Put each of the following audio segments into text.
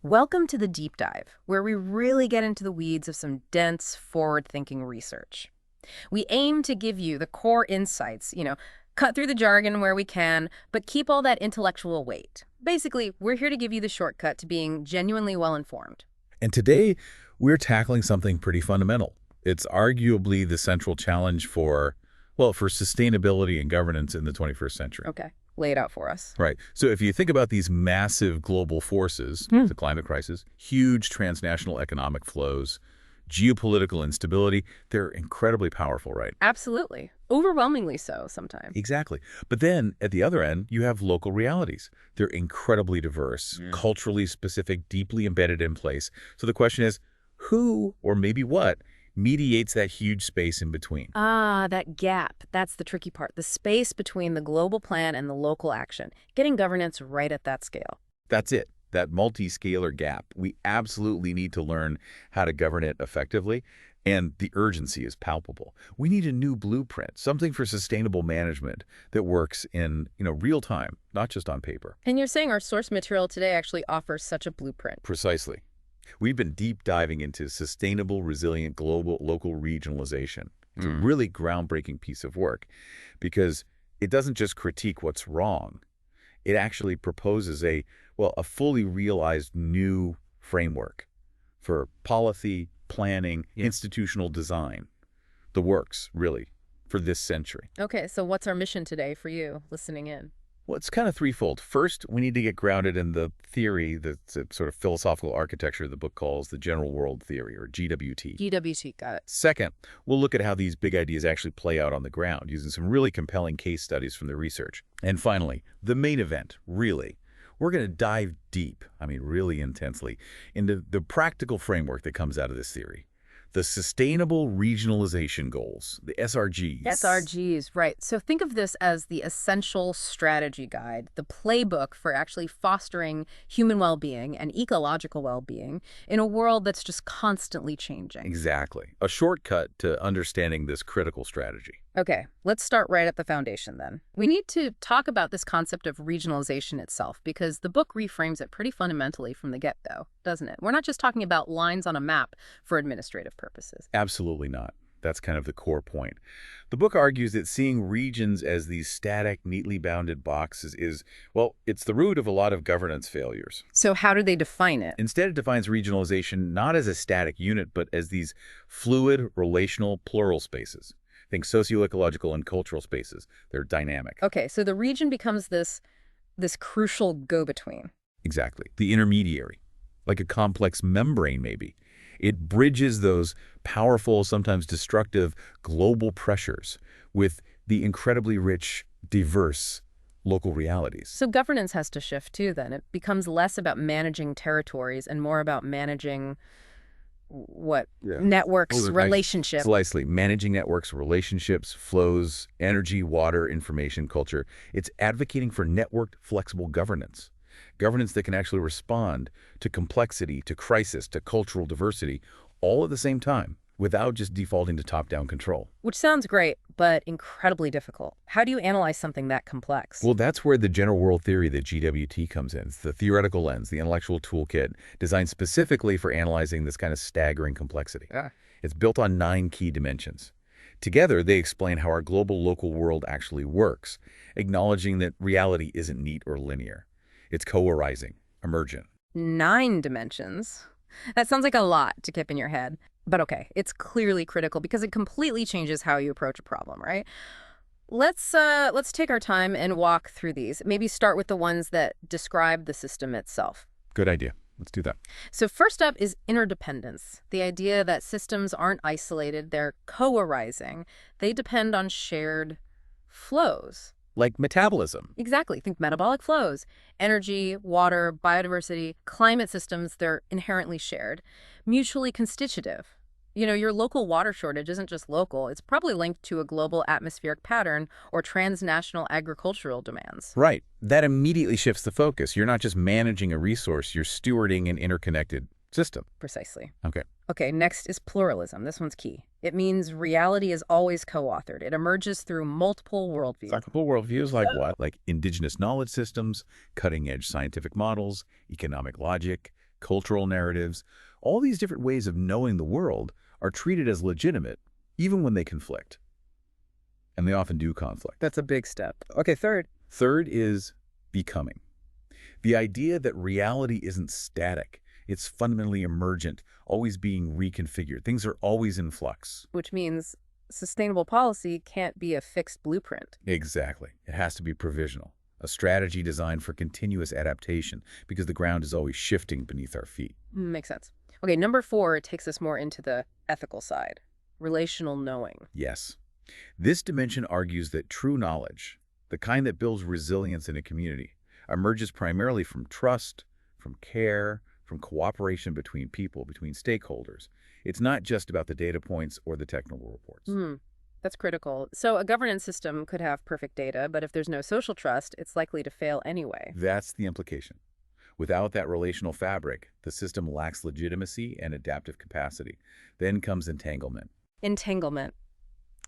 Welcome to the Deep Dive, where we really get into the weeds of some dense, forward-thinking research. We aim to give you the core insights, cut through the jargon where we can, but keep all that intellectual weight. Basically, we're here to give you the shortcut to being genuinely well-informed. And today, we're tackling something pretty fundamental. It's arguably the central challenge for sustainability and governance in the 21st century. Okay, lay it out for us. Right. So if you think about these massive global forces, the climate crisis, huge transnational economic flows, geopolitical instability, they're incredibly powerful, right? Absolutely. Overwhelmingly so sometimes. Exactly. But then at the other end, you have local realities. They're incredibly diverse, culturally specific, deeply embedded in place. So the question is, who or maybe what mediates that huge space in between? That gap. That's the tricky part. The space between the global plan and the local action. Getting governance right at that scale. That's it. That multi-scalar gap. We absolutely need to learn how to govern it effectively, and the urgency is palpable. We need a new blueprint, something for sustainable management that works in, real time, not just on paper. And you're saying our source material today actually offers such a blueprint. Precisely. We've been deep diving into sustainable, resilient, global-local regionalization. It's a really groundbreaking piece of work because it doesn't just critique what's wrong. It actually proposes a fully realized new framework for policy, planning, institutional design. The works, really, for this century. Okay, so what's our mission today for you listening in? Well, it's kind of threefold. First, we need to get grounded in the theory, the sort of philosophical architecture the book calls the general world theory, or GWT. GWT, got it. Second, we'll look at how these big ideas actually play out on the ground, using some really compelling case studies from the research. And finally, the main event, really. We're going to dive deep, really intensely, into the practical framework that comes out of this theory. The Sustainable Regionalization Goals, the SRGs. SRGs, right. So think of this as the essential strategy guide, the playbook for actually fostering human well-being and ecological well-being in a world that's just constantly changing. Exactly. A shortcut to understanding this critical strategy. Okay, let's start right at the foundation then. We need to talk about this concept of regionalization itself because the book reframes it pretty fundamentally from the get-go, doesn't it? We're not just talking about lines on a map for administrative purposes. Absolutely not. That's kind of the core point. The book argues that seeing regions as these static, neatly bounded boxes it's the root of a lot of governance failures. So how do they define it? Instead, it defines regionalization not as a static unit, but as these fluid, relational, plural spaces. Think socio-ecological and cultural spaces. They're dynamic. Okay, so the region becomes this crucial go-between. Exactly. The intermediary, like a complex membrane maybe. It bridges those powerful, sometimes destructive global pressures with the incredibly rich, diverse local realities. So governance has to shift too then. It becomes less about managing territories and more about managing networks, relationships. Precisely. Managing networks, relationships, flows, energy, water, information, culture. It's advocating for networked, flexible governance. Governance that can actually respond to complexity, to crisis, to cultural diversity, all at the same time, without just defaulting to top-down control. Which sounds great, but incredibly difficult. How do you analyze something that complex? Well, that's where the general world theory, the GWT, comes in. It's the theoretical lens, the intellectual toolkit, designed specifically for analyzing this kind of staggering complexity. It's built on 9 key dimensions. Together, they explain how our global-local world actually works, acknowledging that reality isn't neat or linear. It's co-arising, emergent. 9 dimensions? That sounds like a lot to keep in your head. But okay, it's clearly critical because it completely changes how you approach a problem, right? Let's take our time and walk through these. Maybe start with the ones that describe the system itself. Good idea. Let's do that. So first up is interdependence, the idea that systems aren't isolated, they're co-arising. They depend on shared flows. Like metabolism. Exactly. Think metabolic flows. Energy, water, biodiversity, climate systems, they're inherently shared. Mutually constitutive. Your local water shortage isn't just local. It's probably linked to a global atmospheric pattern or transnational agricultural demands. Right. That immediately shifts the focus. You're not just managing a resource, you're stewarding an interconnected system. Precisely. Okay, next is pluralism. This one's key. It means reality is always co-authored. It emerges through multiple worldviews. Multiple worldviews like what? Like indigenous knowledge systems, cutting-edge scientific models, economic logic, cultural narratives, all these different ways of knowing the world are treated as legitimate, even when they conflict. And they often do conflict. That's a big step. Okay, third. Third is becoming. The idea that reality isn't static. It's fundamentally emergent, always being reconfigured. Things are always in flux. Which means sustainable policy can't be a fixed blueprint. Exactly. It has to be provisional, a strategy designed for continuous adaptation because the ground is always shifting beneath our feet. Makes sense. Okay, number 4 takes us more into the ethical side, relational knowing. Yes. This dimension argues that true knowledge, the kind that builds resilience in a community, emerges primarily from trust, from care, from cooperation between people, between stakeholders. It's not just about the data points or the technical reports. That's critical. So a governance system could have perfect data, but if there's no social trust, it's likely to fail anyway. That's the implication. Without that relational fabric, the system lacks legitimacy and adaptive capacity. Then comes entanglement. Entanglement.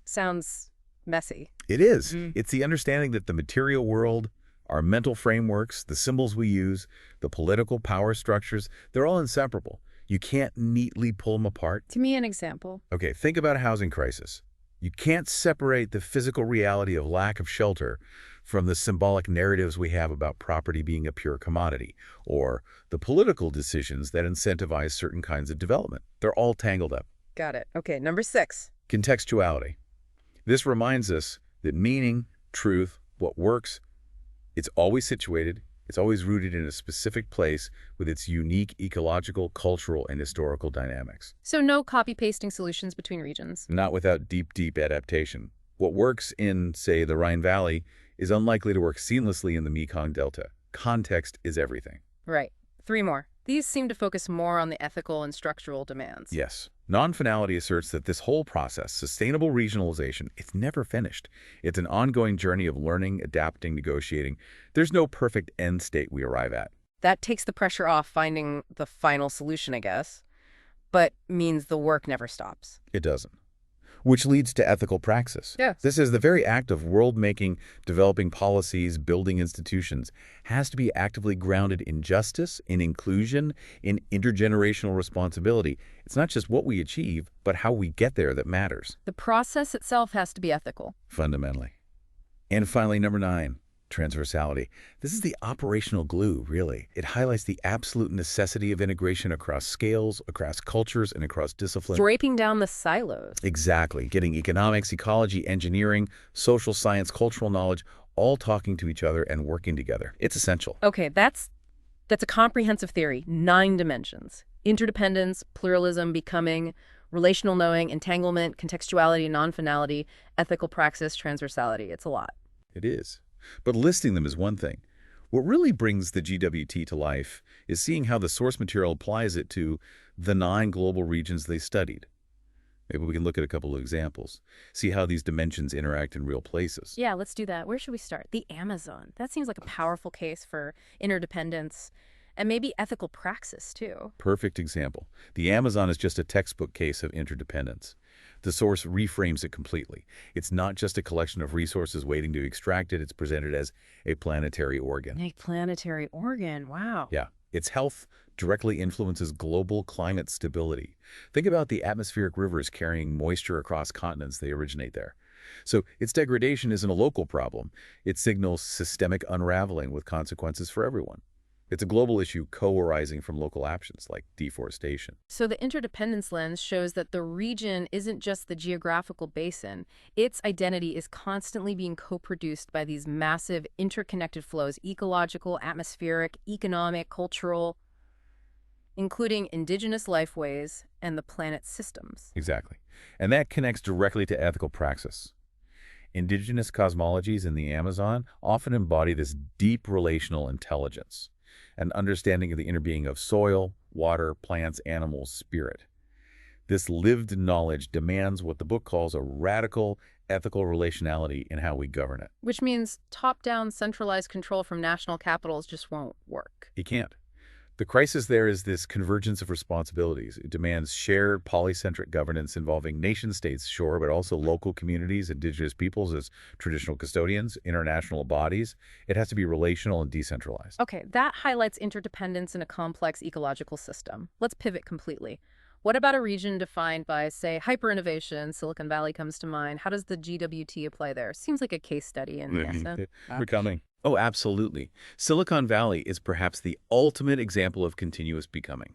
Sounds messy. It is. It's the understanding that the material world, our mental frameworks, the symbols we use, the political power structures, they're all inseparable. You can't neatly pull them apart. Give me an example. Okay, think about a housing crisis. You can't separate the physical reality of lack of shelter from the symbolic narratives we have about property being a pure commodity, or the political decisions that incentivize certain kinds of development. They're all tangled up. Got it. Okay, number 6. Contextuality. This reminds us that meaning, truth, what works, it's always situated, it's always rooted in a specific place with its unique ecological, cultural, and historical dynamics. So no copy-pasting solutions between regions. Not without deep adaptation. What works in, say, the Rhine Valley is unlikely to work seamlessly in the Mekong Delta. Context is everything. Right. 3 more. These seem to focus more on the ethical and structural demands. Yes. Non-finality asserts that this whole process, sustainable regionalization, it's never finished. It's an ongoing journey of learning, adapting, negotiating. There's no perfect end state we arrive at. That takes the pressure off finding the final solution, I guess, but means the work never stops. It doesn't. Which leads to ethical praxis. Yes. This is the very act of world-making, developing policies, building institutions, has to be actively grounded in justice, in inclusion, in intergenerational responsibility. It's not just what we achieve, but how we get there that matters. The process itself has to be ethical. Fundamentally. And finally, number 9. Transversality. This is the operational glue, really. It highlights the absolute necessity of integration across scales, across cultures, and across disciplines. Breaking down the silos. Exactly. Getting economics, ecology, engineering, social science, cultural knowledge, all talking to each other and working together. It's essential. Okay, that's a comprehensive theory. 9 dimensions. Interdependence, pluralism, becoming, relational knowing, entanglement, contextuality, non-finality, ethical praxis, transversality. It's a lot. It is. But listing them is one thing. What really brings the GWT to life is seeing how the source material applies it to the 9 global regions they studied. Maybe we can look at a couple of examples, see how these dimensions interact in real places. Yeah, let's do that. Where should we start? The Amazon. That seems like a powerful case for interdependence and maybe ethical praxis, too. Perfect example. The Amazon is just a textbook case of interdependence. The source reframes it completely. It's not just a collection of resources waiting to be extracted. It's presented as a planetary organ. A planetary organ. Wow. Yeah. Its health directly influences global climate stability. Think about the atmospheric rivers carrying moisture across continents. They originate there. So its degradation isn't a local problem. It signals systemic unraveling with consequences for everyone. It's a global issue co-arising from local actions like deforestation. So the interdependence lens shows that the region isn't just the geographical basin. Its identity is constantly being co-produced by these massive interconnected flows, ecological, atmospheric, economic, cultural, including indigenous lifeways and the planet's systems. Exactly. And that connects directly to ethical praxis. Indigenous cosmologies in the Amazon often embody this deep relational intelligence, an understanding of the inner being of soil, water, plants, animals, spirit. This lived knowledge demands what the book calls a radical ethical relationality in how we govern it. Which means top-down centralized control from national capitals just won't work. It can't. The crisis there is this convergence of responsibilities. It demands shared polycentric governance involving nation-states, sure, but also local communities, indigenous peoples as traditional custodians, international bodies. It has to be relational and decentralized. Okay, that highlights interdependence in a complex ecological system. Let's pivot completely. What about a region defined by, say, hyper-innovation? Silicon Valley comes to mind. How does the GWT apply there? Seems like a case study in NASA. We're coming. Oh, absolutely. Silicon Valley is perhaps the ultimate example of continuous becoming.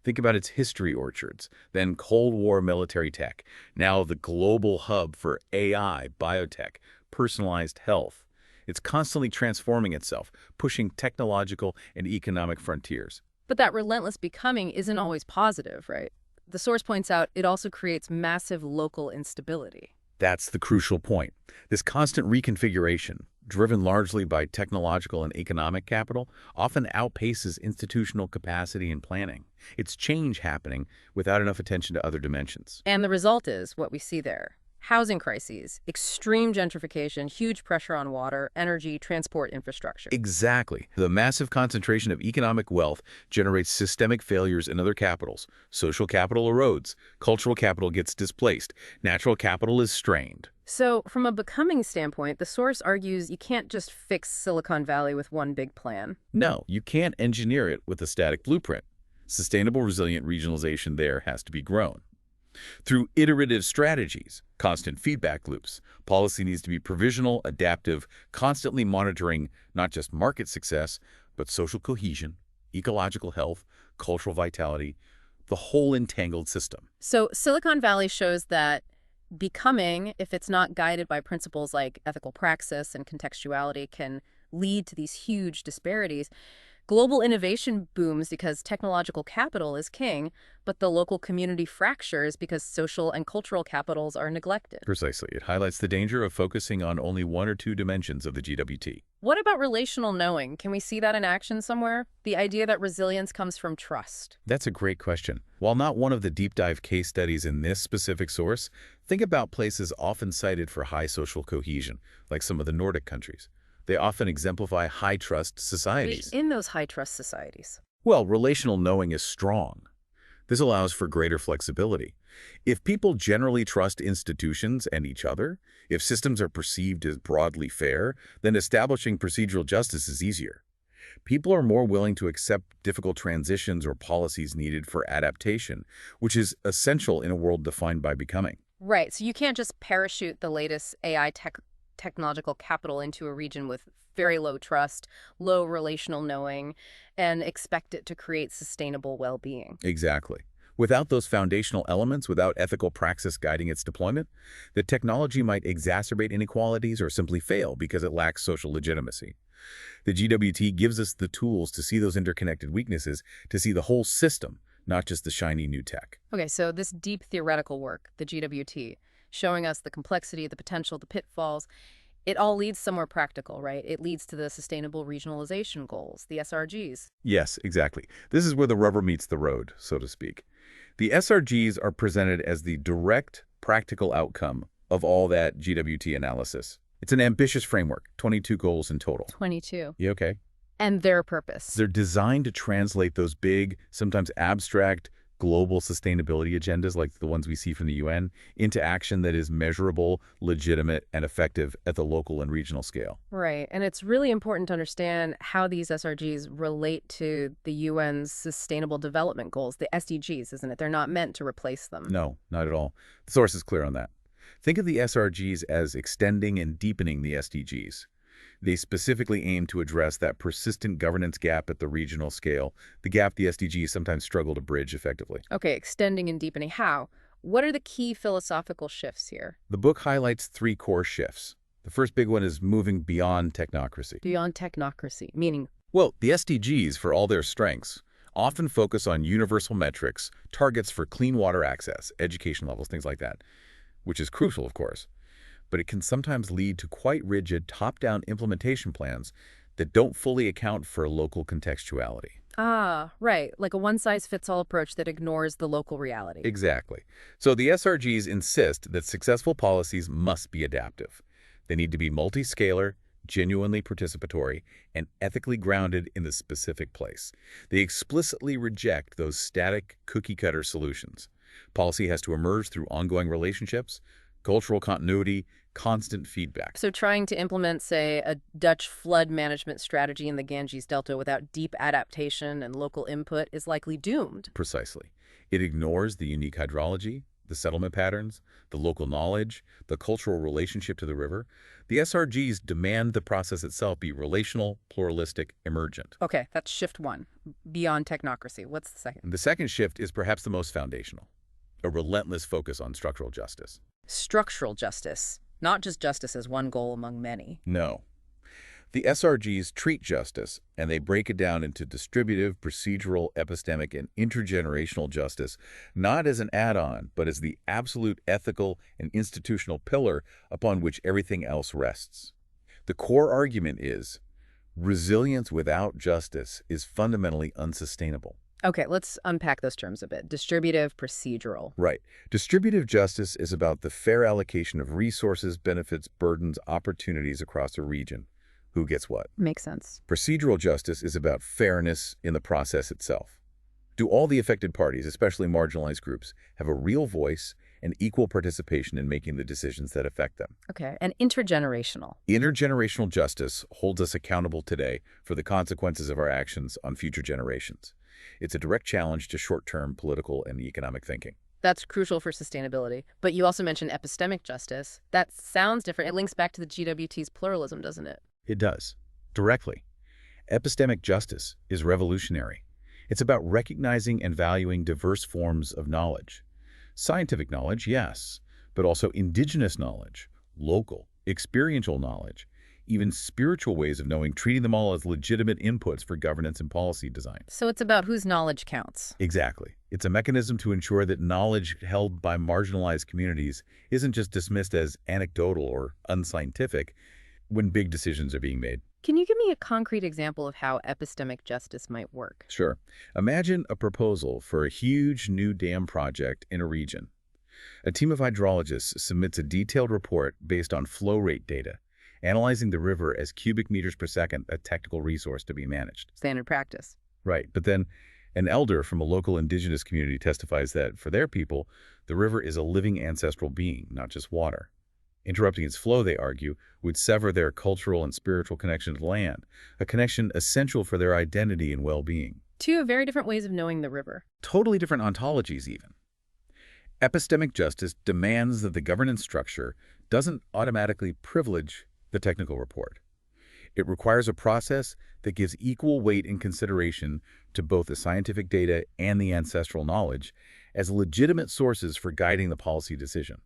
Think about its history orchards, then Cold War military tech, now the global hub for AI, biotech, personalized health. It's constantly transforming itself, pushing technological and economic frontiers. But that relentless becoming isn't always positive, right? The source points out it also creates massive local instability. That's the crucial point. This constant reconfiguration, driven largely by technological and economic capital, often outpaces institutional capacity and planning. It's change happening without enough attention to other dimensions. And the result is what we see there. Housing crises, extreme gentrification, huge pressure on water, energy, transport infrastructure. Exactly. The massive concentration of economic wealth generates systemic failures in other capitals. Social capital erodes. Cultural capital gets displaced. Natural capital is strained. So, from a becoming standpoint, the source argues you can't just fix Silicon Valley with one big plan. No, you can't engineer it with a static blueprint. Sustainable resilient regionalization there has to be grown. Through iterative strategies, constant feedback loops, policy needs to be provisional, adaptive, constantly monitoring not just market success, but social cohesion, ecological health, cultural vitality, the whole entangled system. So, Silicon Valley shows that becoming, if it's not guided by principles like ethical praxis and contextuality, can lead to these huge disparities. Global innovation booms because technological capital is king, but the local community fractures because social and cultural capitals are neglected. Precisely. It highlights the danger of focusing on only one or two dimensions of the GWT. What about relational knowing? Can we see that in action somewhere? The idea that resilience comes from trust. That's a great question. While not one of the deep dive case studies in this specific source, think about places often cited for high social cohesion, like some of the Nordic countries. They often exemplify high-trust societies. In those high-trust societies. Well, relational knowing is strong. This allows for greater flexibility. If people generally trust institutions and each other, if systems are perceived as broadly fair, then establishing procedural justice is easier. People are more willing to accept difficult transitions or policies needed for adaptation, which is essential in a world defined by becoming. Right, so you can't just parachute the latest AI technological capital into a region with very low trust, low relational knowing, and expect it to create sustainable well-being. Exactly. Without those foundational elements, without ethical praxis guiding its deployment, the technology might exacerbate inequalities or simply fail because it lacks social legitimacy. The GWT gives us the tools to see those interconnected weaknesses, to see the whole system, not just the shiny new tech. Okay, so this deep theoretical work, the GWT, showing us the complexity, the potential, the pitfalls, it all leads somewhere practical, right? It leads to the Sustainable Regionalization Goals, the SRGs. Yes, exactly. This is where the rubber meets the road, so to speak. The SRGs are presented as the direct, practical outcome of all that GWT analysis. It's an ambitious framework, 22 goals in total. 22. You okay? And their purpose. They're designed to translate those big, sometimes abstract, global sustainability agendas like the ones we see from the UN into action that is measurable, legitimate, and effective at the local and regional scale. Right. And it's really important to understand how these SRGs relate to the UN's Sustainable Development Goals, the SDGs, isn't it? They're not meant to replace them. No, not at all. The source is clear on that. Think of the SRGs as extending and deepening the SDGs. They specifically aim to address that persistent governance gap at the regional scale, the gap the SDGs sometimes struggle to bridge effectively. Okay, extending and deepening. How? What are the key philosophical shifts here? The book highlights three core shifts. The first big one is moving beyond technocracy. Beyond technocracy, meaning? Well, the SDGs, for all their strengths, often focus on universal metrics, targets for clean water access, education levels, things like that, which is crucial, of course. But it can sometimes lead to quite rigid top-down implementation plans that don't fully account for local contextuality. Ah, right. Like a one-size-fits-all approach that ignores the local reality. Exactly. So the SRGs insist that successful policies must be adaptive. They need to be multi-scalar, genuinely participatory, and ethically grounded in the specific place. They explicitly reject those static, cookie-cutter solutions. Policy has to emerge through ongoing relationships, cultural continuity, constant feedback. So trying to implement, say, a Dutch flood management strategy in the Ganges Delta without deep adaptation and local input is likely doomed. Precisely. It ignores the unique hydrology, the settlement patterns, the local knowledge, the cultural relationship to the river. The SRGs demand the process itself be relational, pluralistic, emergent. Okay, that's shift one, beyond technocracy. What's the second? The second shift is perhaps the most foundational, a relentless focus on structural justice. Structural justice, not just justice as one goal among many. No. The SRGs treat justice, and they break it down into distributive, procedural, epistemic, and intergenerational justice, not as an add-on, but as the absolute ethical and institutional pillar upon which everything else rests. The core argument is, resilience without justice is fundamentally unsustainable. Okay, let's unpack those terms a bit. Distributive, procedural. Right. Distributive justice is about the fair allocation of resources, benefits, burdens, opportunities across a region. Who gets what? Makes sense. Procedural justice is about fairness in the process itself. Do all the affected parties, especially marginalized groups, have a real voice and equal participation in making the decisions that affect them? Okay, and intergenerational. Intergenerational justice holds us accountable today for the consequences of our actions on future generations. It's a direct challenge to short-term political and economic thinking. That's crucial for sustainability. But you also mentioned epistemic justice. That sounds different. It links back to the GWT's pluralism, doesn't it? It does. Directly. Epistemic justice is revolutionary. It's about recognizing and valuing diverse forms of knowledge. Scientific knowledge, yes, but also indigenous knowledge, local, experiential knowledge, even spiritual ways of knowing, treating them all as legitimate inputs for governance and policy design. So it's about whose knowledge counts. Exactly. It's a mechanism to ensure that knowledge held by marginalized communities isn't just dismissed as anecdotal or unscientific when big decisions are being made. Can you give me a concrete example of how epistemic justice might work? Sure. Imagine a proposal for a huge new dam project in a region. A team of hydrologists submits a detailed report based on flow rate data, analyzing the river as cubic meters per second, a technical resource to be managed. Standard practice. Right. But then an elder from a local indigenous community testifies that, for their people, the river is a living ancestral being, not just water. Interrupting its flow, they argue, would sever their cultural and spiritual connection to land, a connection essential for their identity and well-being. Two very different ways of knowing the river. Totally different ontologies, even. Epistemic justice demands that the governance structure doesn't automatically privilege the technical report. It requires a process that gives equal weight and consideration to both the scientific data and the ancestral knowledge as legitimate sources for guiding the policy decision.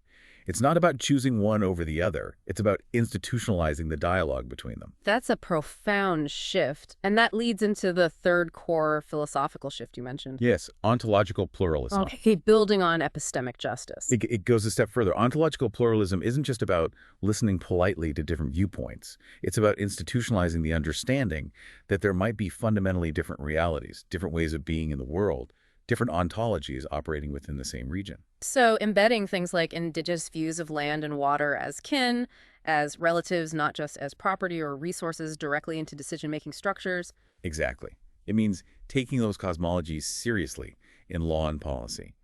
It's not about choosing one over the other. It's about institutionalizing the dialogue between them. That's a profound shift. And that leads into the third core philosophical shift you mentioned. Yes, ontological pluralism. Okay, building on epistemic justice. It goes a step further. Ontological pluralism isn't just about listening politely to different viewpoints. It's about institutionalizing the understanding that there might be fundamentally different realities, different ways of being in the world, different ontologies operating within the same region. So embedding things like indigenous views of land and water as kin, as relatives, not just as property or resources, directly into decision-making structures. Exactly. It means taking those cosmologies seriously in law and policy.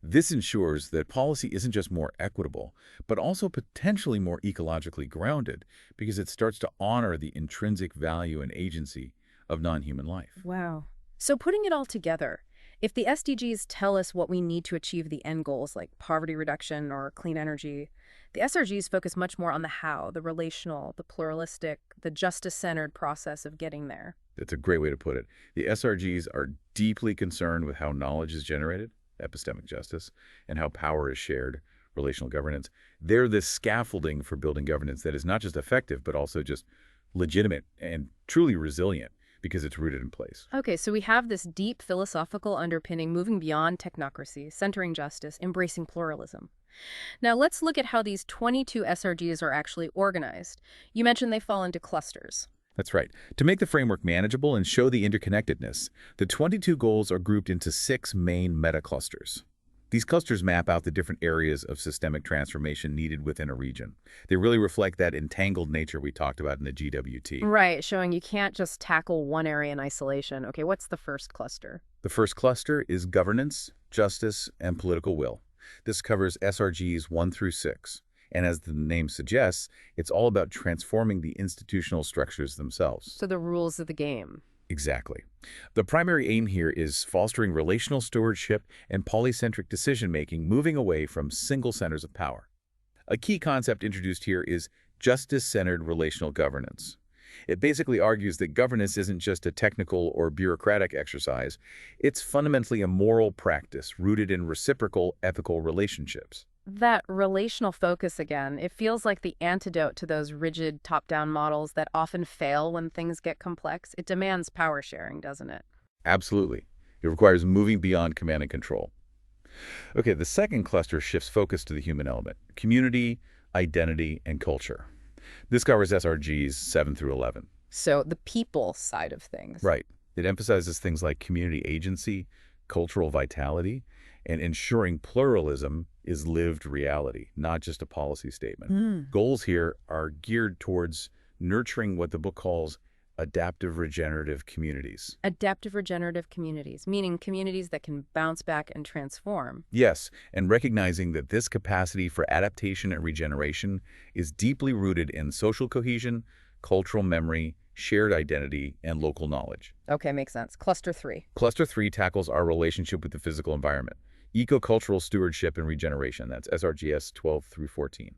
This ensures that policy isn't just more equitable, but also potentially more ecologically grounded, because it starts to honor the intrinsic value and agency of non-human life. Wow. So putting it all together, if the SDGs tell us what we need to achieve the end goals, like poverty reduction or clean energy, the SRGs focus much more on the how, the relational, the pluralistic, the justice-centered process of getting there. That's a great way to put it. The SRGs are deeply concerned with how knowledge is generated, epistemic justice, and how power is shared, relational governance. They're the scaffolding for building governance that is not just effective, but also just legitimate and truly resilient, because it's rooted in place. Okay, so we have this deep philosophical underpinning moving beyond technocracy, centering justice, embracing pluralism. Now let's look at how these 22 SRGs are actually organized. You mentioned they fall into clusters. That's right. To make the framework manageable and show the interconnectedness, the 22 goals are grouped into 6 main meta-clusters. These clusters map out the different areas of systemic transformation needed within a region. They really reflect that entangled nature we talked about in the GWT. Right, showing you can't just tackle one area in isolation. Okay, what's the first cluster? The first cluster is governance, justice, and political will. This covers SRGs 1 through 6. And as the name suggests, it's all about transforming the institutional structures themselves. So the rules of the game. Exactly. The primary aim here is fostering relational stewardship and polycentric decision-making, moving away from single centers of power. A key concept introduced here is justice-centered relational governance. It basically argues that governance isn't just a technical or bureaucratic exercise. It's fundamentally a moral practice rooted in reciprocal ethical relationships. That relational focus again, it feels like the antidote to those rigid top-down models that often fail when things get complex. It demands power sharing, doesn't it? Absolutely. It requires moving beyond command and control. Okay, the second cluster shifts focus to the human element: community, identity, and culture. This covers SRGs 7 through 11. So the people side of things. Right. It emphasizes things like community agency, cultural vitality, and ensuring pluralism is lived reality, not just a policy statement. Goals here are geared towards nurturing what the book calls adaptive regenerative communities. Adaptive regenerative communities, meaning communities that can bounce back and transform. Yes, and recognizing that this capacity for adaptation and regeneration is deeply rooted in social cohesion, cultural memory, shared identity, and local knowledge. Okay, makes sense. Cluster 3. Cluster 3 tackles our relationship with the physical environment, eco-cultural stewardship and regeneration. That's SRGs 12 through 14.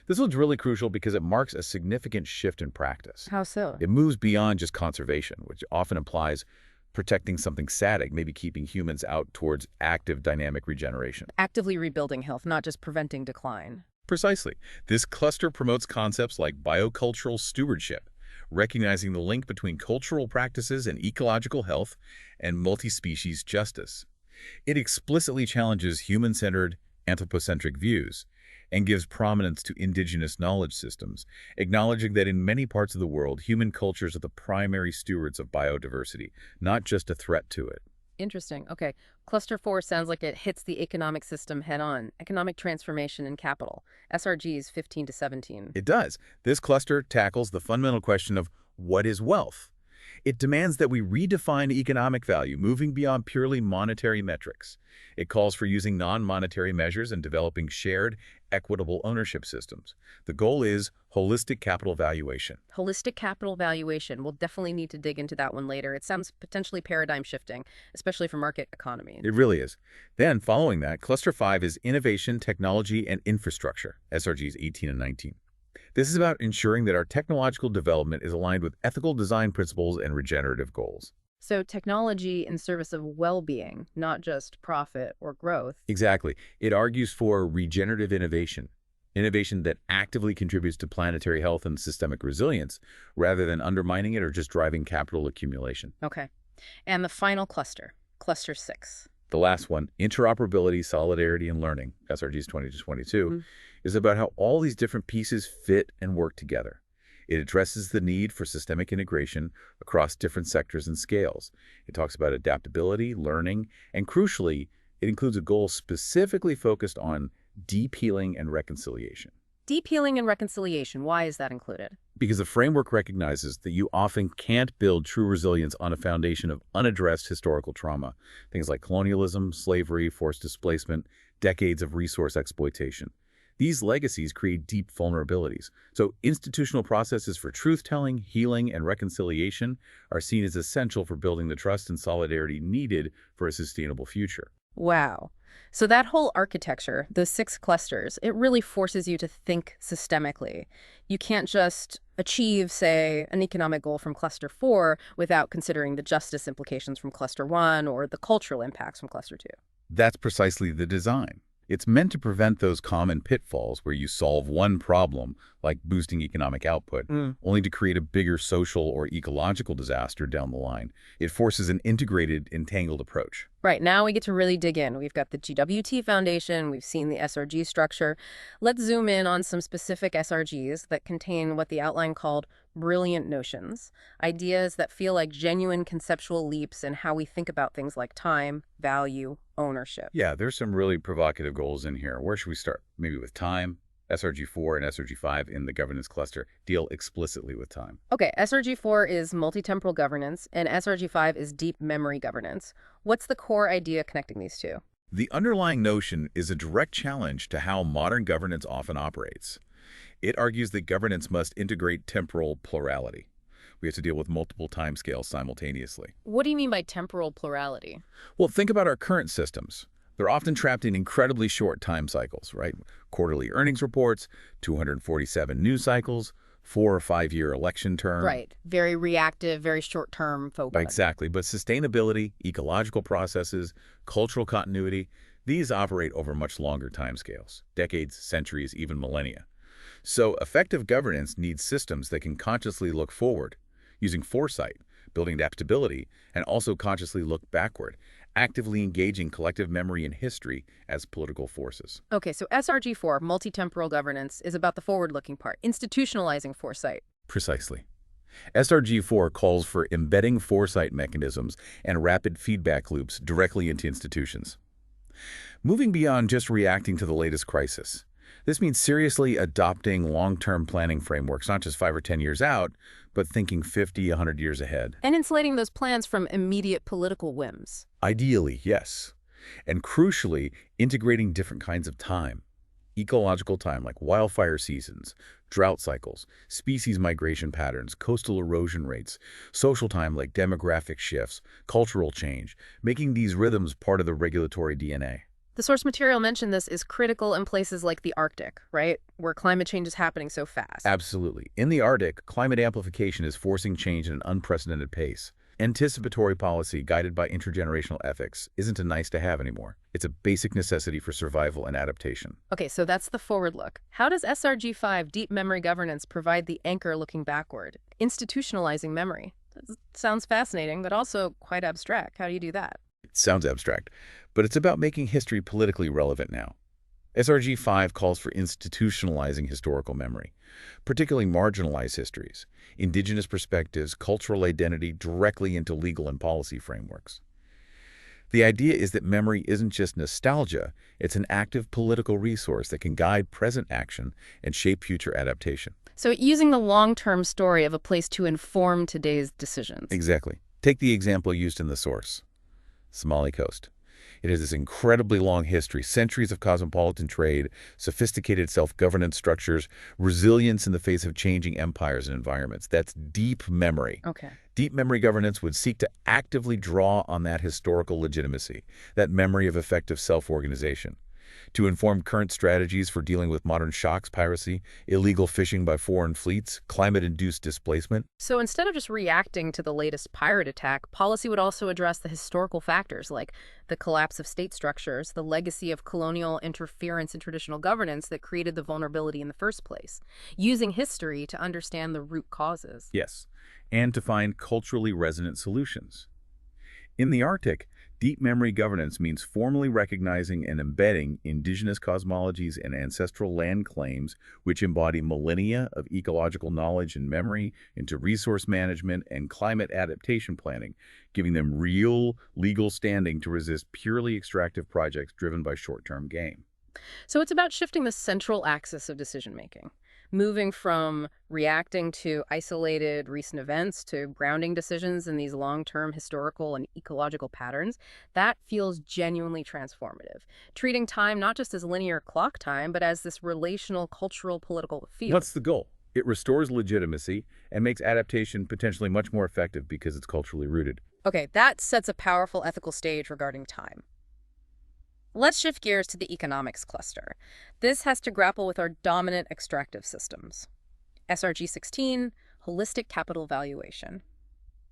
This one's really crucial because it marks a significant shift in practice. How so? It moves beyond just conservation, which often implies protecting something static, maybe keeping humans out towards active dynamic regeneration. Actively rebuilding health, not just preventing decline. Precisely. This cluster promotes concepts like biocultural stewardship, recognizing the link between cultural practices and ecological health and multi-species justice. It explicitly challenges human-centered, anthropocentric views and gives prominence to indigenous knowledge systems, acknowledging that in many parts of the world, human cultures are the primary stewards of biodiversity, not just a threat to it. Interesting. Okay. Cluster 4 sounds like it hits the economic system head-on. Economic transformation and capital. SRGs 15 to 17. It does. This cluster tackles the fundamental question of what is wealth? It demands that we redefine economic value, moving beyond purely monetary metrics. It calls for using non-monetary measures and developing shared, equitable ownership systems. The goal is holistic capital valuation. Holistic capital valuation. We'll definitely need to dig into that one later. It sounds potentially paradigm shifting, especially for market economy. It really is. Then, following that, Cluster 5 is innovation, technology, and infrastructure, SRGs 18 and 19. This is about ensuring that our technological development is aligned with ethical design principles and regenerative goals. So technology in service of well-being, not just profit or growth. Exactly. It argues for regenerative innovation, innovation that actively contributes to planetary health and systemic resilience, rather than undermining it or just driving capital accumulation. Okay. And the final cluster, Cluster 6. The last one, interoperability, solidarity, and learning, SRGs 20 to 22, is about how all these different pieces fit and work together. It addresses the need for systemic integration across different sectors and scales. It talks about adaptability, learning, and crucially, it includes a goal specifically focused on deep healing and reconciliation. Deep healing and reconciliation, why is that included? Because the framework recognizes that you often can't build true resilience on a foundation of unaddressed historical trauma, things like colonialism, slavery, forced displacement, decades of resource exploitation. These legacies create deep vulnerabilities. So institutional processes for truth-telling, healing, and reconciliation are seen as essential for building the trust and solidarity needed for a sustainable future. Wow. So that whole architecture, the 6 clusters, it really forces you to think systemically. You can't just achieve, say, an economic goal from Cluster 4 without considering the justice implications from Cluster 1 or the cultural impacts from Cluster 2. That's precisely the design. It's meant to prevent those common pitfalls where you solve one problem, like boosting economic output, only to create a bigger social or ecological disaster down the line. It forces an integrated, entangled approach. Right, now we get to really dig in. We've got the GWT Foundation, we've seen the SRG structure. Let's zoom in on some specific SRGs that contain what the outline called Brilliant notions, ideas that feel like genuine conceptual leaps in how we think about things like time, value, ownership. Yeah, there's some really provocative goals in here. Where should we start? Maybe with time. SRG4 and SRG5 in the governance cluster deal explicitly with time. Okay, SRG4 is multi-temporal governance, and SRG5 is deep memory governance. What's the core idea connecting these two? The underlying notion is a direct challenge to how modern governance often operates. It argues that governance must integrate temporal plurality. We have to deal with multiple timescales simultaneously. What do you mean by temporal plurality? Well, think about our current systems. They're often trapped in incredibly short time cycles, right? Quarterly earnings reports, 247 news cycles, 4 or 5 year election term. Right. Very reactive, very short-term focus. Exactly. But sustainability, ecological processes, cultural continuity, these operate over much longer timescales, decades, centuries, even millennia. So effective governance needs systems that can consciously look forward, using foresight, building adaptability, and also consciously look backward, actively engaging collective memory and history as political forces. Okay, so SRG4, multi-temporal governance, is about the forward-looking part, institutionalizing foresight. Precisely. SRG4 calls for embedding foresight mechanisms and rapid feedback loops directly into institutions. Moving beyond just reacting to the latest crisis. This means seriously adopting long-term planning frameworks, not just 5 or 10 years out, but thinking 50, 100 years ahead. And insulating those plans from immediate political whims. Ideally, yes. And crucially, integrating different kinds of time. Ecological time like wildfire seasons, drought cycles, species migration patterns, coastal erosion rates, social time like demographic shifts, cultural change, making these rhythms part of the regulatory DNA. The source material mentioned this is critical in places like the Arctic, right? Where climate change is happening so fast. Absolutely. In the Arctic, climate amplification is forcing change at an unprecedented pace. Anticipatory policy guided by intergenerational ethics isn't a nice-to-have anymore. It's a basic necessity for survival and adaptation. Okay, so that's the forward look. How does SRG5, deep memory governance, provide the anchor looking backward, institutionalizing memory? That sounds fascinating, but also quite abstract. How do you do that? It sounds abstract, but it's about making history politically relevant now. SRG5 calls for institutionalizing historical memory, particularly marginalized histories, indigenous perspectives, cultural identity directly into legal and policy frameworks. The idea is that memory isn't just nostalgia, it's an active political resource that can guide present action and shape future adaptation. So using the long-term story of a place to inform today's decisions. Exactly. Take the example used in the source, Somali Coast. It has this incredibly long history, centuries of cosmopolitan trade, sophisticated self-governance structures, resilience in the face of changing empires and environments. That's deep memory. Okay. Deep memory governance would seek to actively draw on that historical legitimacy, that memory of effective self-organization, to inform current strategies for dealing with modern shocks, piracy, illegal fishing by foreign fleets, climate-induced displacement. So instead of just reacting to the latest pirate attack, policy would also address the historical factors like the collapse of state structures, the legacy of colonial interference in traditional governance that created the vulnerability in the first place, using history to understand the root causes. Yes, and to find culturally resonant solutions. In the Arctic, deep memory governance means formally recognizing and embedding indigenous cosmologies and ancestral land claims which embody millennia of ecological knowledge and memory into resource management and climate adaptation planning, giving them real legal standing to resist purely extractive projects driven by short-term gain. So it's about shifting the central axis of decision-making, moving from reacting to isolated recent events to grounding decisions in these long-term historical and ecological patterns. That feels genuinely transformative, treating time not just as linear clock time, but as this relational, cultural, political field. What's the goal? It restores legitimacy and makes adaptation potentially much more effective because it's culturally rooted. Okay, that sets a powerful ethical stage regarding time. Let's shift gears to the economics cluster. This has to grapple with our dominant extractive systems. SRG 16, holistic capital valuation.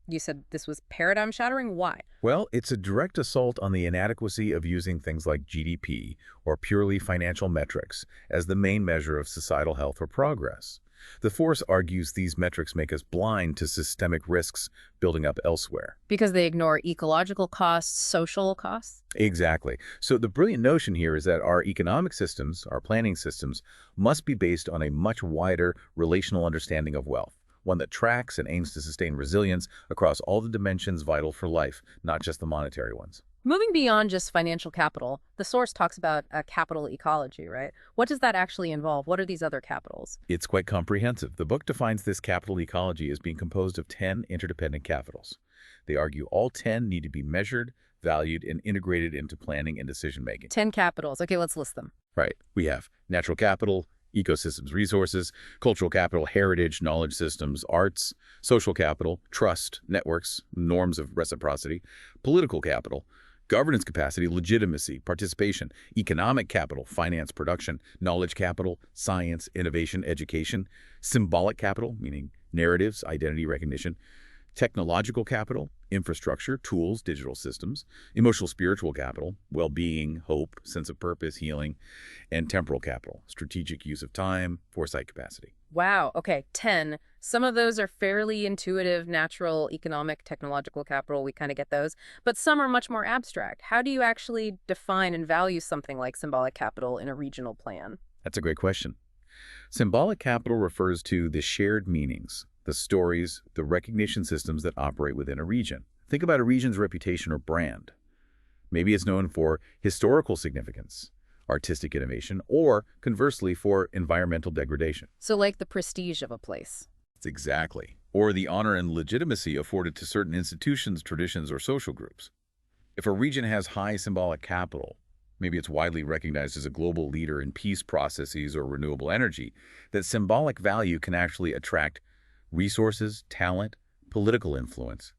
You said this was paradigm-shattering. Why? Well, it's a direct assault on the inadequacy of using things like GDP or purely financial metrics as the main measure of societal health or progress. The force argues these metrics make us blind to systemic risks building up elsewhere. Because they ignore ecological costs, social costs? Exactly. So the brilliant notion here is that our economic systems, our planning systems, must be based on a much wider relational understanding of wealth. one that tracks and aims to sustain resilience across all the dimensions vital for life, not just the monetary ones. Moving beyond just financial capital, the source talks about a capital ecology, right? What does that actually involve? What are these other capitals? It's quite comprehensive. The book defines this capital ecology as being composed of 10 interdependent capitals. They argue all 10 need to be measured, valued, and integrated into planning and decision-making. 10 capitals. Okay, let's list them. Right. We have natural capital, ecosystems, resources, cultural capital, heritage, knowledge systems, arts, social capital, trust, networks, norms of reciprocity, political capital, governance capacity, legitimacy, participation, economic capital, finance, production, knowledge capital, science, innovation, education, symbolic capital, meaning narratives, identity recognition, technological capital, infrastructure, tools, digital systems, emotional spiritual capital, well-being, hope, sense of purpose, healing, and temporal capital, strategic use of time, foresight capacity. Wow, okay, 10. Some of those are fairly intuitive, natural, economic, technological capital. We kind of get those. But some are much more abstract. How do you actually define and value something like symbolic capital in a regional plan? That's a great question. Symbolic capital refers to the shared meanings, the stories, the recognition systems that operate within a region. Think about a region's reputation or brand. Maybe it's known for historical significance, artistic innovation, or conversely for environmental degradation. So like the prestige of a place. Exactly. Or the honor and legitimacy afforded to certain institutions, traditions, or social groups. If a region has high symbolic capital, maybe it's widely recognized as a global leader in peace processes or renewable energy, that symbolic value can actually attract resources, talent, political influence.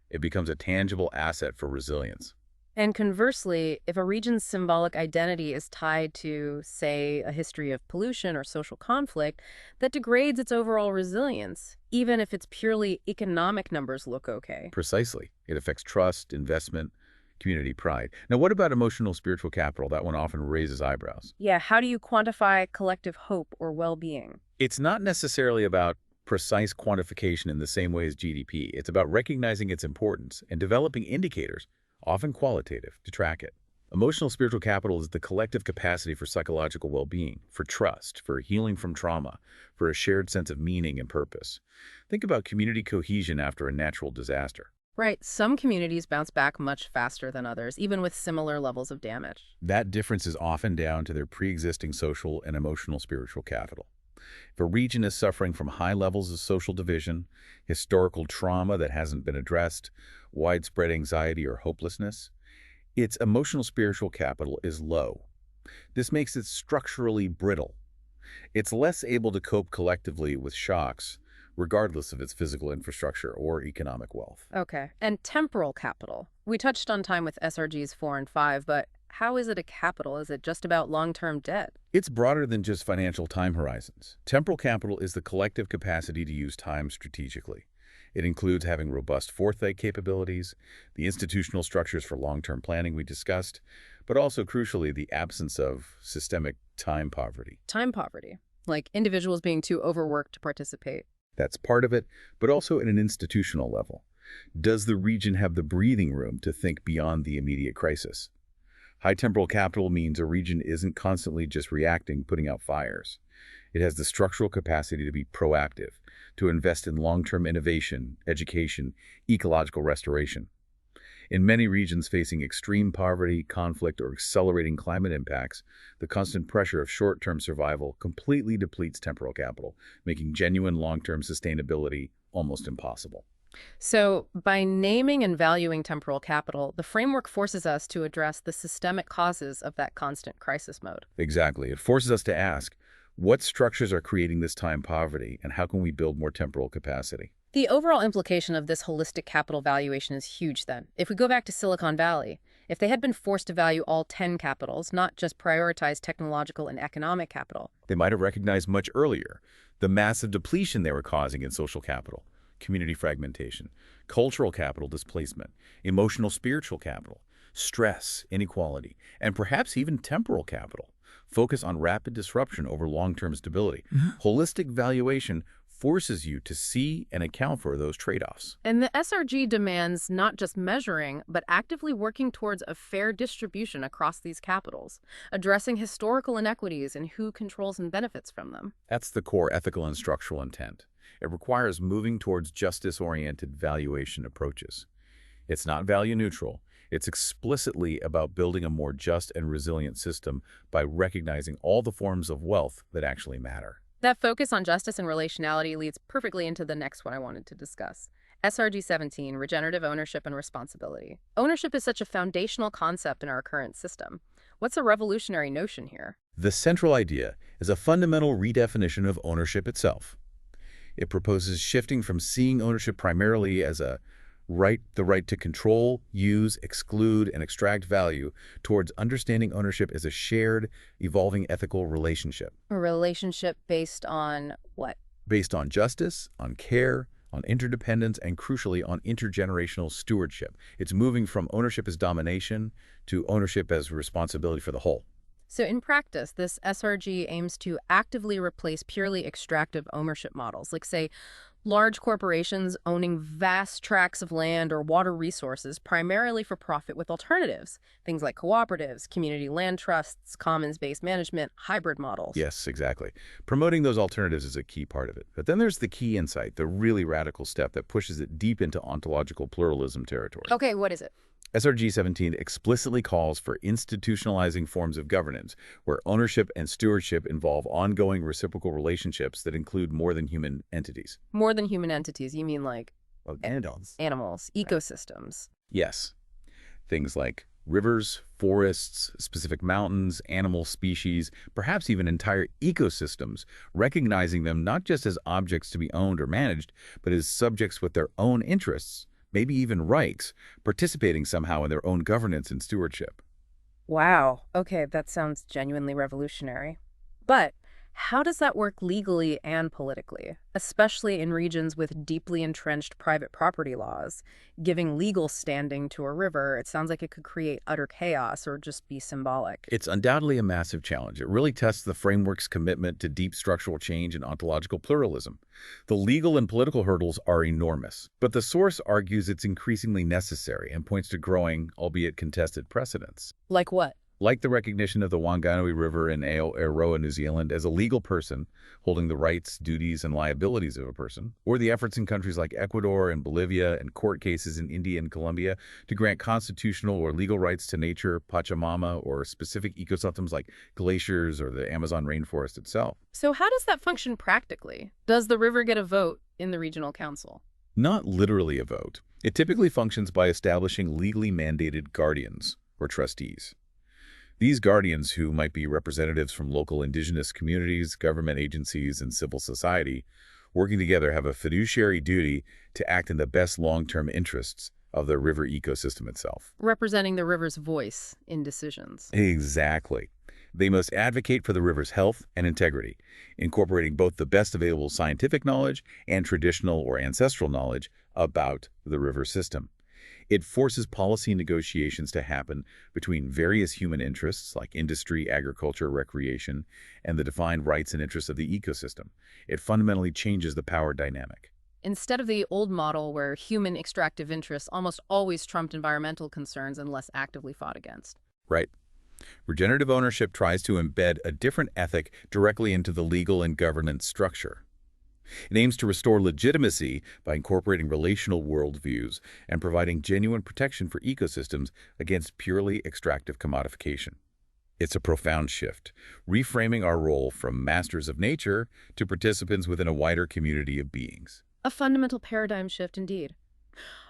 It becomes a tangible asset for resilience. And conversely, if a region's symbolic identity is tied to, say, a history of pollution or social conflict, that degrades its overall resilience, even if its purely economic numbers look okay. Precisely. It affects trust, investment, community pride. Now, what about emotional spiritual capital? That one often raises eyebrows. Yeah, how do you quantify collective hope or well-being? It's not necessarily about precise quantification in the same way as GDP. It's about recognizing its importance and developing indicators, often qualitative, to track it. Emotional spiritual capital is the collective capacity for psychological well-being, for trust, for healing from trauma, for a shared sense of meaning and purpose. Think about community cohesion after a natural disaster. Right, some communities bounce back much faster than others, even with similar levels of damage. That difference is often down to their pre-existing social and emotional spiritual capital. If a region is suffering from high levels of social division, historical trauma that hasn't been addressed, widespread anxiety or hopelessness, its emotional spiritual capital is low. This makes it structurally brittle. It's less able to cope collectively with shocks, regardless of its physical infrastructure or economic wealth. Okay, and temporal capital. We touched on time with SRGs 4 and 5, but how is it a capital? Is it just about long-term debt? It's broader than just financial time horizons. Temporal capital is the collective capacity to use time strategically. It includes having robust foresight capabilities, the institutional structures for long-term planning we discussed, but also, crucially, the absence of systemic time poverty. Time poverty, like individuals being too overworked to participate. That's part of it, but also at an institutional level. Does the region have the breathing room to think beyond the immediate crisis? High temporal capital means a region isn't constantly just reacting, putting out fires. It has the structural capacity to be proactive, to invest in long-term innovation, education, ecological restoration. In many regions facing extreme poverty, conflict, or accelerating climate impacts, the constant pressure of short-term survival completely depletes temporal capital, making genuine long-term sustainability almost impossible. So, by naming and valuing temporal capital, the framework forces us to address the systemic causes of that constant crisis mode. Exactly. It forces us to ask, what structures are creating this time poverty, and how can we build more temporal capacity? The overall implication of this holistic capital valuation is huge then. If we go back to Silicon Valley, if they had been forced to value all 10 capitals, not just prioritize technological and economic capital, They might have recognized much earlier the massive depletion they were causing in social capital, community fragmentation, cultural capital displacement, emotional spiritual capital, stress, inequality, and perhaps even temporal capital. Focus on rapid disruption over long-term stability. Holistic valuation forces you to see and account for those trade-offs. And the SRG demands not just measuring, but actively working towards a fair distribution across these capitals, addressing historical inequities and who controls and benefits from them. That's the core ethical and structural intent. It requires moving towards justice-oriented valuation approaches. It's not value neutral. It's explicitly about building a more just and resilient system by recognizing all the forms of wealth that actually matter. That focus on justice and relationality leads perfectly into the next one I wanted to discuss. SRG 17, regenerative ownership and responsibility. Ownership is such a foundational concept in our current system. What's a revolutionary notion here? The central idea is a fundamental redefinition of ownership itself. It proposes shifting from seeing ownership primarily as the right to control, use, exclude, and extract value, towards understanding ownership as a shared, evolving ethical relationship. A relationship based on what? Based on justice, on care, on interdependence, and crucially on intergenerational stewardship. It's moving from ownership as domination to ownership as responsibility for the whole. So in practice, this SRG aims to actively replace purely extractive ownership models, like, say, large corporations owning vast tracts of land or water resources primarily for profit, with alternatives, things like cooperatives, community land trusts, commons-based management, hybrid models. Yes, exactly. Promoting those alternatives is a key part of it. But then there's the key insight, the really radical step that pushes it deep into ontological pluralism territory. Okay, what is it? SRG 17 explicitly calls for institutionalizing forms of governance, where ownership and stewardship involve ongoing reciprocal relationships that include more than human entities. More than human entities, you mean like Well, animals. animals, ecosystems. Yes. Things like rivers, forests, specific mountains, animal species, perhaps even entire ecosystems, recognizing them not just as objects to be owned or managed, but as subjects with their own interests, maybe even rights, participating somehow in their own governance and stewardship. Wow. Okay, that sounds genuinely revolutionary. But how does that work legally and politically, especially in regions with deeply entrenched private property laws? Giving legal standing to a river, it sounds like it could create utter chaos or just be symbolic. It's undoubtedly a massive challenge. It really tests the framework's commitment to deep structural change and ontological pluralism. The legal and political hurdles are enormous, but the source argues it's increasingly necessary and points to growing, albeit contested, precedents. Like what? Like the recognition of the Wanganui River in Aotearoa, New Zealand, as a legal person holding the rights, duties, and liabilities of a person, or the efforts in countries like Ecuador and Bolivia and court cases in India and Colombia to grant constitutional or legal rights to nature, Pachamama, or specific ecosystems like glaciers or the Amazon rainforest itself. So how does that function practically? Does the river get a vote in the regional council? Not literally a vote. It typically functions by establishing legally mandated guardians or trustees. These guardians, who might be representatives from local indigenous communities, government agencies, and civil society, working together have a fiduciary duty to act in the best long-term interests of the river ecosystem itself. Representing the river's voice in decisions. Exactly. They must advocate for the river's health and integrity, incorporating both the best available scientific knowledge and traditional or ancestral knowledge about the river system. It forces policy negotiations to happen between various human interests like industry, agriculture, recreation, and the defined rights and interests of the ecosystem. It fundamentally changes the power dynamic. Instead of the old model where human extractive interests almost always trumped environmental concerns unless actively fought against. Right. Regenerative ownership tries to embed a different ethic directly into the legal and governance structure. It aims to restore legitimacy by incorporating relational worldviews and providing genuine protection for ecosystems against purely extractive commodification. It's a profound shift, reframing our role from masters of nature to participants within a wider community of beings. A fundamental paradigm shift indeed.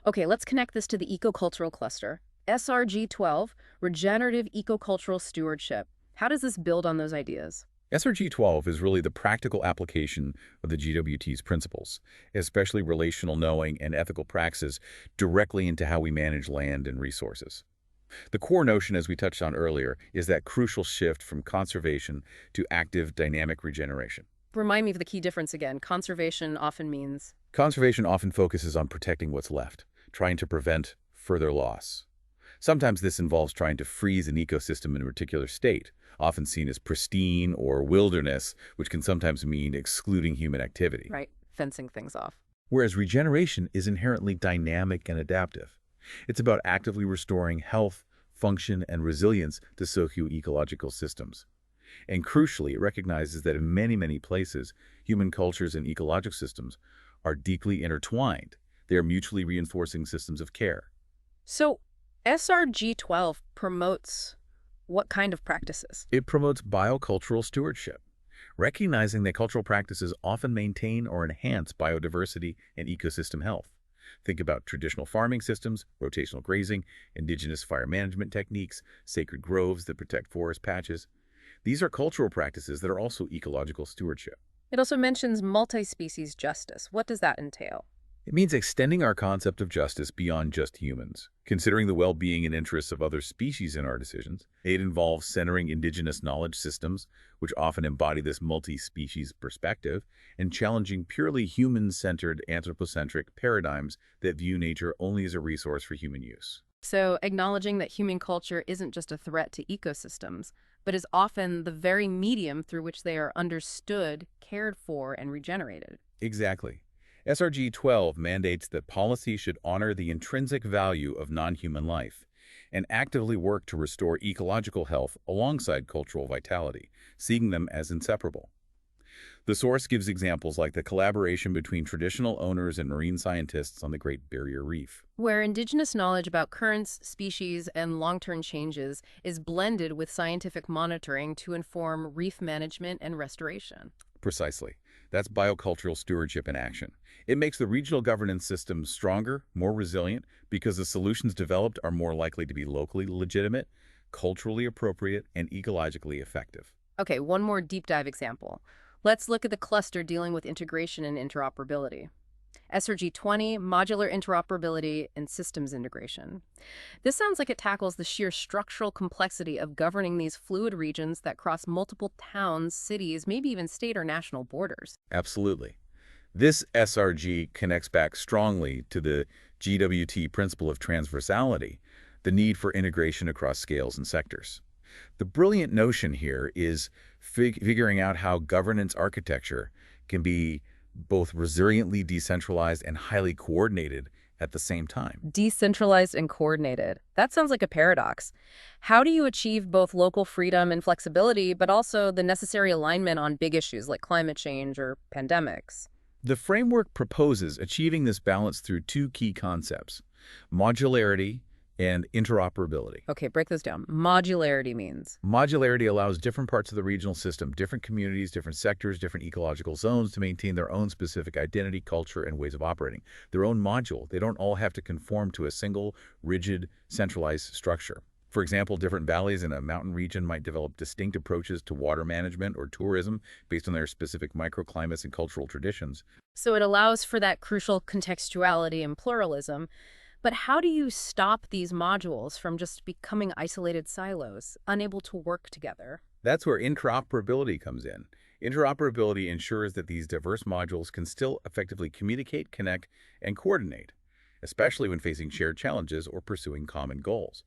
Okay, let's connect this to the ecocultural cluster. SRG 12, regenerative ecocultural stewardship. How does this build on those ideas? SRG 12 is really the practical application of the GWT's principles, especially relational knowing and ethical praxis, directly into how we manage land and resources. The core notion, as we touched on earlier, is that crucial shift from conservation to active, dynamic regeneration. Remind me of the key difference again. Conservation often means... Conservation often focuses on protecting what's left, trying to prevent further loss. Sometimes this involves trying to freeze an ecosystem in a particular state, often seen as pristine or wilderness, which can sometimes mean excluding human activity. Right, fencing things off. Whereas regeneration is inherently dynamic and adaptive. It's about actively restoring health, function, and resilience to socio-ecological systems. And crucially, it recognizes that in many, many places, human cultures and ecological systems are deeply intertwined. They are mutually reinforcing systems of care. So SRG 12 promotes what kind of practices? It promotes biocultural stewardship, recognizing that cultural practices often maintain or enhance biodiversity and ecosystem health. Think about traditional farming systems, rotational grazing, indigenous fire management techniques, sacred groves that protect forest patches. These are cultural practices that are also ecological stewardship. It also mentions multi-species justice. What does that entail? It means extending our concept of justice beyond just humans, considering the well-being and interests of other species in our decisions. It involves centering indigenous knowledge systems, which often embody this multi-species perspective, and challenging purely human-centered anthropocentric paradigms that view nature only as a resource for human use. So acknowledging that human culture isn't just a threat to ecosystems, but is often the very medium through which they are understood, cared for, and regenerated. Exactly. SRG 12 mandates that policy should honor the intrinsic value of non-human life and actively work to restore ecological health alongside cultural vitality, seeing them as inseparable. The source gives examples like the collaboration between traditional owners and marine scientists on the Great Barrier Reef. Where indigenous knowledge about currents, species, and long-term changes is blended with scientific monitoring to inform reef management and restoration. Precisely. That's biocultural stewardship in action. It makes the regional governance system stronger, more resilient, because the solutions developed are more likely to be locally legitimate, culturally appropriate, and ecologically effective. Okay, one more deep dive example. Let's look at the cluster dealing with integration and interoperability. SRG 20, modular interoperability and systems integration. This sounds like it tackles the sheer structural complexity of governing these fluid regions that cross multiple towns, cities, maybe even state or national borders. Absolutely. This SRG connects back strongly to the GWT principle of transversality, the need for integration across scales and sectors. The brilliant notion here is figuring out how governance architecture can be both resiliently decentralized and highly coordinated at the same time. Decentralized and coordinated. That sounds like a paradox. How do you achieve both local freedom and flexibility, but also the necessary alignment on big issues like climate change or pandemics? The framework proposes achieving this balance through two key concepts: modularity and interoperability. Okay, break this down. Modularity means. Modularity allows different parts of the regional system, different communities, different sectors, different ecological zones to maintain their own specific identity, culture, and ways of operating. Their own module. They don't all have to conform to a single, rigid, centralized structure. For example, different valleys in a mountain region might develop distinct approaches to water management or tourism based on their specific microclimates and cultural traditions. So it allows for that crucial contextuality and pluralism. But how do you stop these modules from just becoming isolated silos, unable to work together? That's where interoperability comes in. Interoperability ensures that these diverse modules can still effectively communicate, connect, and coordinate, especially when facing shared challenges or pursuing common goals.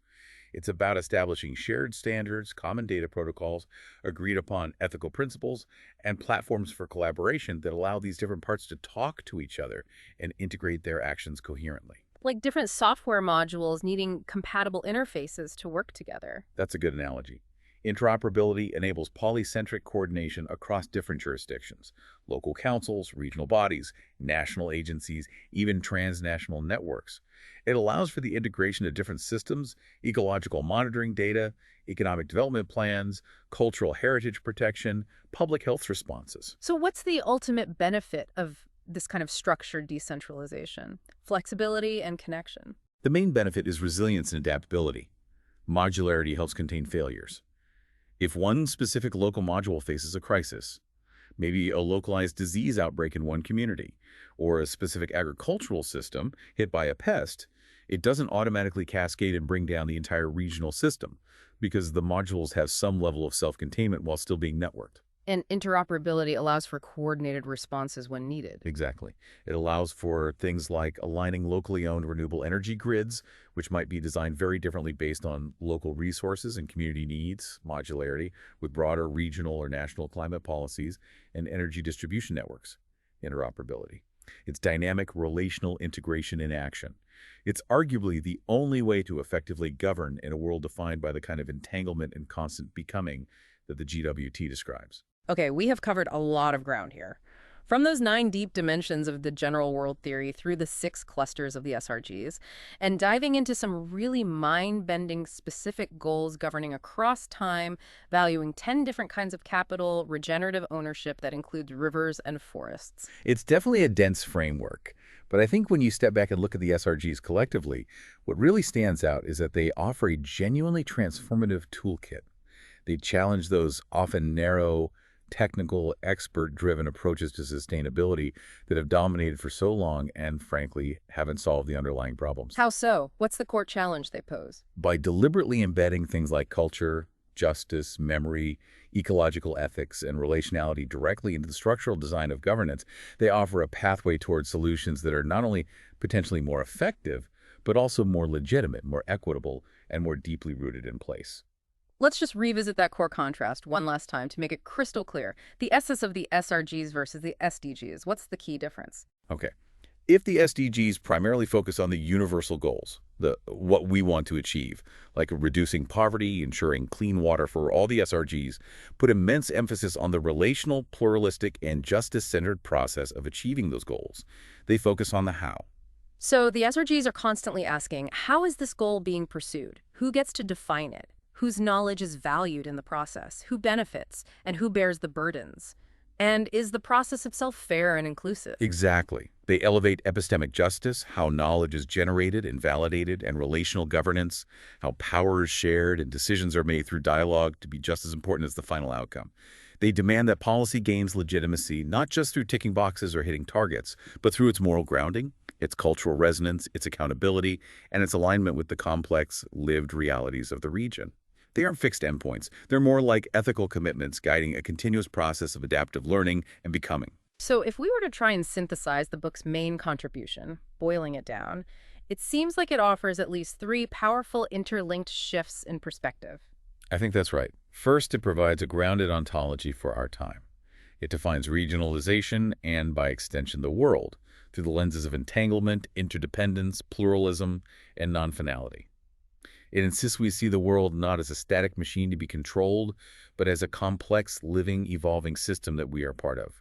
It's about establishing shared standards, common data protocols, agreed upon ethical principles, and platforms for collaboration that allow these different parts to talk to each other and integrate their actions coherently. Like different software modules needing compatible interfaces to work together. That's a good analogy. Interoperability enables polycentric coordination across different jurisdictions: local councils, regional bodies, national agencies, even transnational networks. It allows for the integration of different systems, ecological monitoring data, economic development plans, cultural heritage protection, public health responses. So what's the ultimate benefit of this kind of structured decentralization? Flexibility and connection. The main benefit is resilience and adaptability. Modularity helps contain failures. If one specific local module faces a crisis, maybe a localized disease outbreak in one community, or a specific agricultural system hit by a pest, it doesn't automatically cascade and bring down the entire regional system because the modules have some level of self-containment while still being networked. And interoperability allows for coordinated responses when needed. Exactly. It allows for things like aligning locally owned renewable energy grids, which might be designed very differently based on local resources and community needs, modularity, with broader regional or national climate policies, and energy distribution networks, interoperability. It's dynamic relational integration in action. It's arguably the only way to effectively govern in a world defined by the kind of entanglement and constant becoming that the GWT describes. Okay, we have covered a lot of ground here. From those 9 deep dimensions of the general world theory through the 6 clusters of the SRGs, and diving into some really mind-bending specific goals governing across time, valuing 10 different kinds of capital, regenerative ownership that includes rivers and forests. It's definitely a dense framework, but I think when you step back and look at the SRGs collectively, what really stands out is that they offer a genuinely transformative toolkit. They challenge those often narrow, technical, expert-driven approaches to sustainability that have dominated for so long and, frankly, haven't solved the underlying problems. How so? What's the core challenge they pose? By deliberately embedding things like culture, justice, memory, ecological ethics, and relationality directly into the structural design of governance, they offer a pathway towards solutions that are not only potentially more effective, but also more legitimate, more equitable, and more deeply rooted in place. Let's just revisit that core contrast one last time to make it crystal clear. The essence of the SRGs versus the SDGs. What's the key difference? Okay. If the SDGs primarily focus on the universal goals, what we want to achieve, like reducing poverty, ensuring clean water for all the SRGs, put immense emphasis on the relational, pluralistic, and justice-centered process of achieving those goals. They focus on the how. So the SRGs are constantly asking, how is this goal being pursued? Who gets to define it? Whose knowledge is valued in the process? Who benefits? And who bears the burdens? And is the process itself fair and inclusive? Exactly. They elevate epistemic justice, how knowledge is generated and validated, and relational governance, how power is shared and decisions are made through dialogue to be just as important as the final outcome. They demand that policy gains legitimacy not just through ticking boxes or hitting targets, but through its moral grounding, its cultural resonance, its accountability, and its alignment with the complex, lived realities of the region. They aren't fixed endpoints. They're more like ethical commitments guiding a continuous process of adaptive learning and becoming. So if we were to try and synthesize the book's main contribution, boiling it down, it seems like it offers at least 3 powerful interlinked shifts in perspective. I think that's right. First, it provides a grounded ontology for our time. It defines regionalization and, by extension, the world through the lenses of entanglement, interdependence, pluralism, and non-finality. It insists we see the world not as a static machine to be controlled, but as a complex, living, evolving system that we are part of.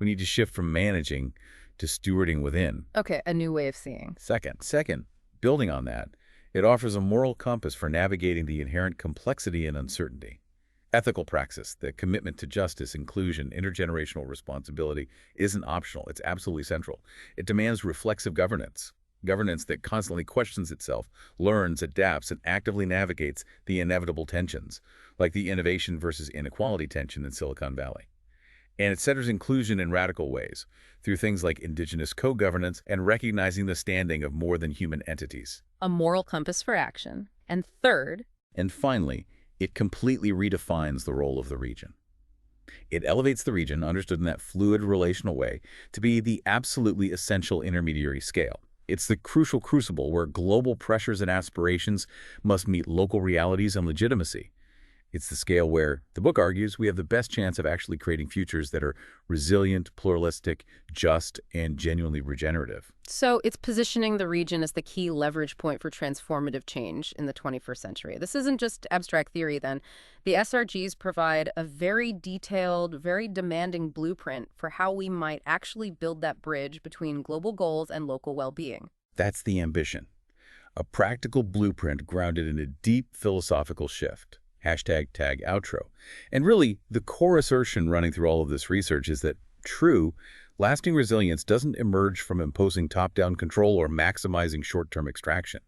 We need to shift from managing to stewarding within. Okay, a new way of seeing. Second, building on that, it offers a moral compass for navigating the inherent complexity and uncertainty. Ethical praxis, the commitment to justice, inclusion, intergenerational responsibility, isn't optional. It's absolutely central. It demands reflexive governance. Governance that constantly questions itself, learns, adapts, and actively navigates the inevitable tensions, like the innovation versus inequality tension in Silicon Valley. And it centers inclusion in radical ways, through things like indigenous co-governance and recognizing the standing of more than human entities. A moral compass for action. And third, And finally, it completely redefines the role of the region. It elevates the region, understood in that fluid relational way, to be the absolutely essential intermediary scale. It's the crucial crucible where global pressures and aspirations must meet local realities and legitimacy. It's the scale where, the book argues, we have the best chance of actually creating futures that are resilient, pluralistic, just, and genuinely regenerative. so it's positioning the region as the key leverage point for transformative change in the 21st century. This isn't just abstract theory, then. The SRGs provide a very detailed, very demanding blueprint for how we might actually build that bridge between global goals and local well-being. That's the ambition. A practical blueprint grounded in a deep philosophical shift. #tag outro. And really, the core assertion running through all of this research is that true, lasting resilience doesn't emerge from imposing top-down control or maximizing short-term extraction.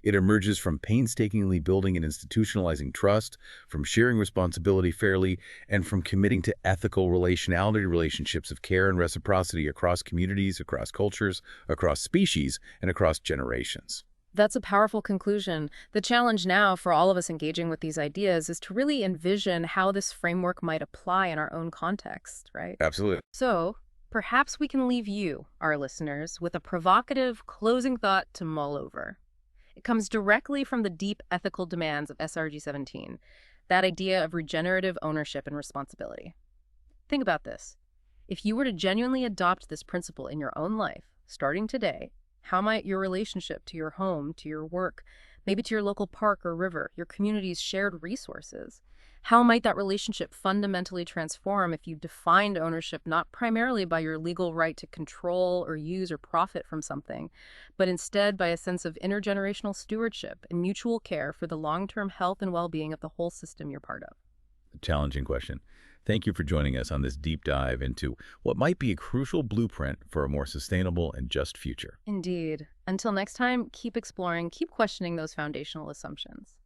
It emerges from painstakingly building and institutionalizing trust, from sharing responsibility fairly, and from committing to ethical relationality relationships of care and reciprocity across communities, across cultures, across species, and across generations. That's a powerful conclusion. The challenge now for all of us engaging with these ideas is to really envision how this framework might apply in our own context, right? Absolutely. So perhaps we can leave you, our listeners, with a provocative closing thought to mull over. It comes directly from the deep ethical demands of SRG 17, that idea of regenerative ownership and responsibility. Think about this. If you were to genuinely adopt this principle in your own life, starting today, how might your relationship to your home, to your work, maybe to your local park or river, your community's shared resources, How might that relationship fundamentally transform if you defined ownership not primarily by your legal right to control or use or profit from something, but instead by a sense of intergenerational stewardship and mutual care for the long-term health and well-being of the whole system you're part of? Challenging question. Thank you for joining us on this deep dive into what might be a crucial blueprint for a more sustainable and just future. Indeed. Until next time, keep exploring, keep questioning those foundational assumptions.